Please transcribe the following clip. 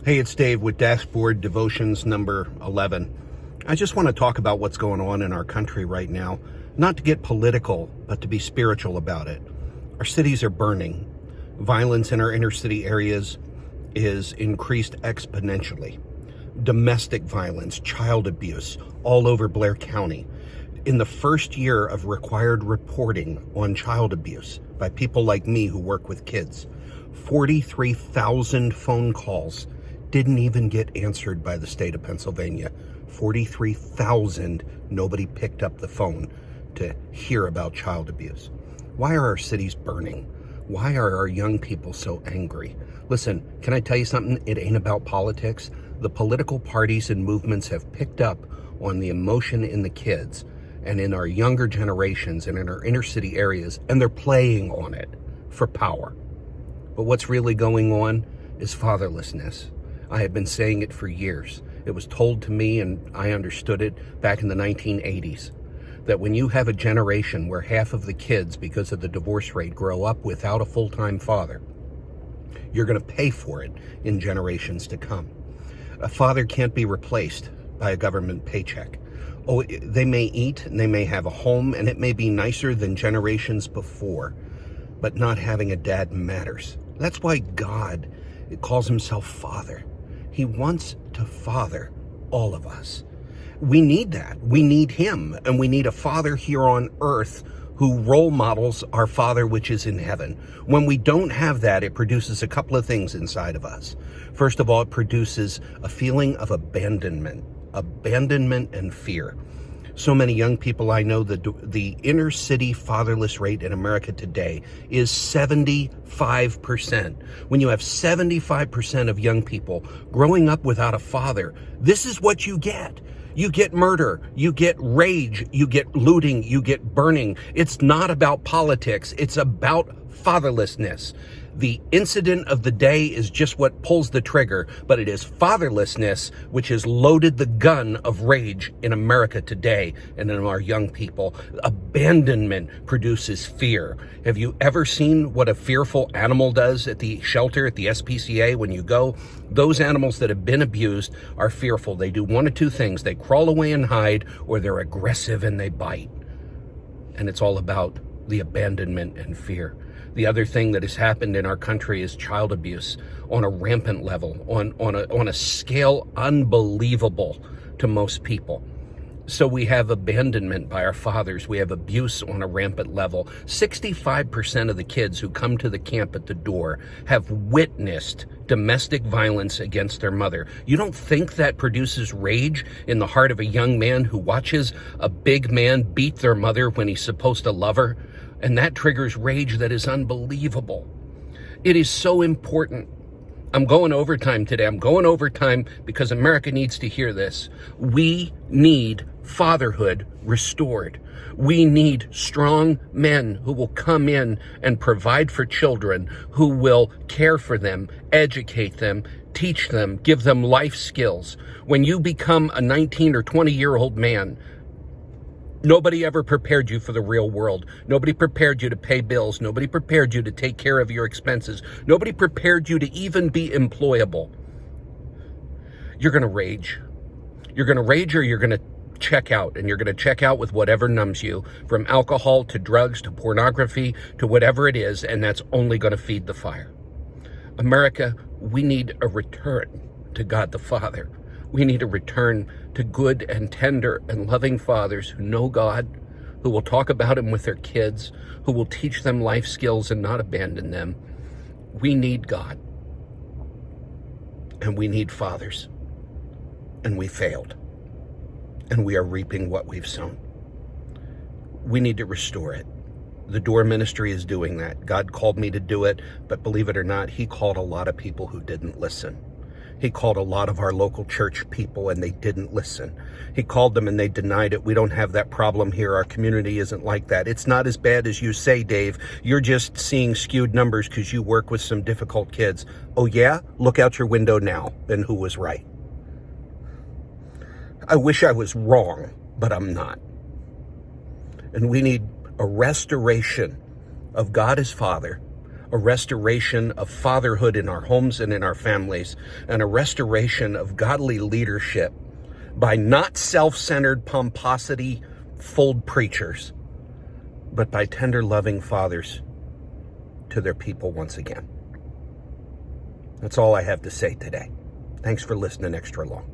Hey, it's Dave with Dashboard Devotions number 11. I just want to talk about what's going on in our country right now. Not to get political, but to be spiritual about it. Our cities are burning. Violence in our inner city areas is increased exponentially. Domestic violence, child abuse, all over Blair County. In the first year of required reporting on child abuse by people like me who work with kids, 43,000 phone calls didn't even get answered by the state of Pennsylvania. 43,000, nobody picked up the phone to hear about child abuse. Why are our cities burning? Why are our young people so angry? Listen, can I tell you something? It ain't about politics. The political parties and movements have picked up on the emotion in the kids and in our younger generations and in our inner city areas, and they're playing on it for power. But what's really going on is fatherlessness. I have been saying it for years. It was told to me, and I understood it back in the 1980s, that when you have a generation where half of the kids, because of the divorce rate, grow up without a full-time father, you're going to pay for it in generations to come. A father can't be replaced by a government paycheck. Oh, they may eat and they may have a home, and it may be nicer than generations before, but not having a dad matters. That's why God calls himself Father. He wants to father all of us. We need that. We need him, and we need a father here on earth who role models our Father which is in heaven. When we don't have that, it produces a couple of things inside of us. First of all, it produces a feeling of abandonment and fear. So many young people I know, the inner city fatherless rate in America today is 75%. When you have 75% of young people growing up without a father, this is what you get. You get murder, you get rage, you get looting, you get burning. It's not about politics, it's about fatherlessness. The incident of the day is just what pulls the trigger, but it is fatherlessness which has loaded the gun of rage in America today and in our young people. Abandonment produces fear. Have you ever seen what a fearful animal does at the shelter, at the SPCA when you go? Those animals that have been abused are fearful. They do one of two things. They crawl away and hide, or they're aggressive and they bite. And it's all about the abandonment and fear. The other thing that has happened in our country is child abuse on a rampant level, on a scale unbelievable to most people. So we have abandonment by our fathers. We have abuse on a rampant level. 65% of the kids who come to the camp at the door have witnessed domestic violence against their mother. You don't think that produces rage in the heart of a young man who watches a big man beat their mother when he's supposed to love her? And that triggers rage that is unbelievable. It is so important. I'm going overtime today. I'm going overtime because America needs to hear this. We need fatherhood restored. We need strong men who will come in and provide for children, who will care for them, educate them, teach them, give them life skills. When you become a 19 or 20-year-old man, nobody ever prepared you for the real world. Nobody prepared you to pay bills. Nobody prepared you to take care of your expenses. Nobody prepared you to even be employable. You're going to rage. You're going to rage, or you're going to check out, and you're going to check out with whatever numbs you, from alcohol to drugs to pornography to whatever it is, and that's only going to feed the fire. America, we need a return to God the Father. We need a return to good and tender and loving fathers who know God, who will talk about him with their kids, who will teach them life skills and not abandon them. We need God. And we need fathers. And we failed. And we are reaping what we've sown. We need to restore it. The Door Ministry is doing that. God called me to do it, but believe it or not, he called a lot of people who didn't listen. He called a lot of our local church people, and they didn't listen. He called them and they denied it. We don't have that problem here. Our community isn't like that. It's not as bad as you say, Dave. You're just seeing skewed numbers because you work with some difficult kids. Oh yeah? Look out your window now. Then who was right? I wish I was wrong, but I'm not. And we need a restoration of God as Father, a restoration of fatherhood in our homes and in our families, and a restoration of godly leadership by not self-centered pomposity-filled preachers, but by tender, loving fathers to their people once again. That's all I have to say today. Thanks for listening extra long.